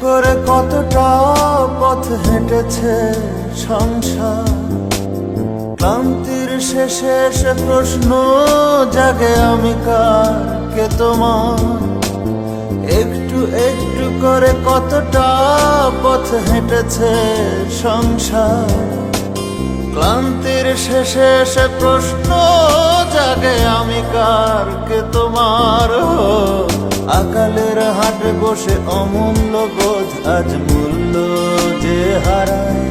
করে কতটা পথ হেঁটেছে সংসার, ক্লান্তির শেষে এসে প্রশ্ন জাগে আমি কার, কে তোমার। একটু একটু করে কতটা পথ হেঁটেছে সংসার, ক্লান্তির শেষে এসে প্রশ্ন জাগে আমি কার, কে তোমার। আকালের হাটে বসে অমূল্য বোধ আজ মূল্য যে হারায়,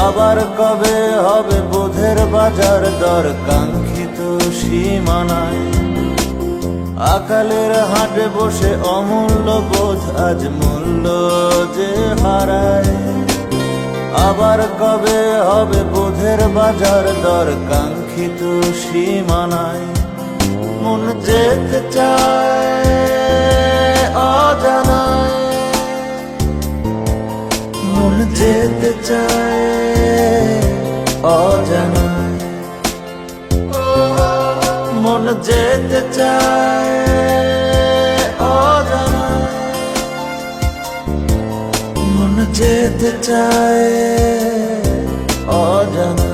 আবার কবে হবে বোধের বাজার দর কাঙ্ক্ষিত সীমানায়। আকালের হাটে বসে অমূল্য বোধ আজ মূল্য যে হারায়, আবার কবে হবে বোধের বাজার দর কাঙ্ক্ষিত সীমানায়। মন যেতে চায় অজানায়, মন যেতে চায় অজানায়, মন যেতে চায় অজানায়, মন যেতে চায় অজানায়।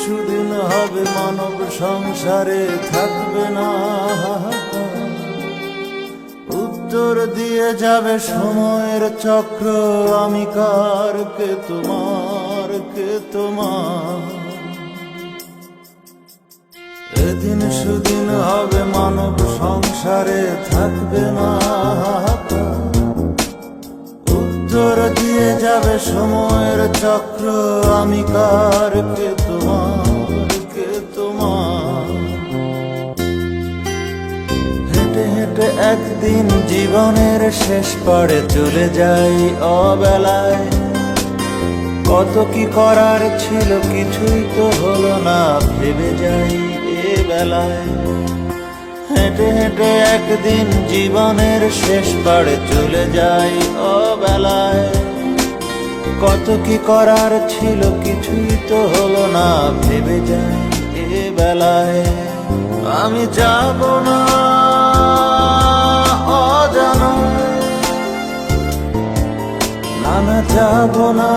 সুদিন হবে মানব সংসারে থাকবে না, উত্তর দিয়ে যাবে সময়ের চক্র আমি কার, কে তোমার, কে তোমার। এদিন সুদিন হবে মানব সংসারে থাকবে না, উত্তর দিয়ে যাবে সময়ের চক্র আমি কার, কে তোমার, কে তোমার। হেঁটে হেঁটে একদিন জীবনের শেষ পাড়ে চলে যাই অবেলায়, কত কি করার ছিল কিছুই তো হলো না ভেবে যাই এ বেলায়। হেঁটে হেঁটে একদিন জীবনের শেষ পাড়ে চলে যাই অবেলায়, কত কি করার ছিল কিছুই তো হলো না ভেবে যাই এ বেলায়। আমি যাব না অজানায়, না না যাব না।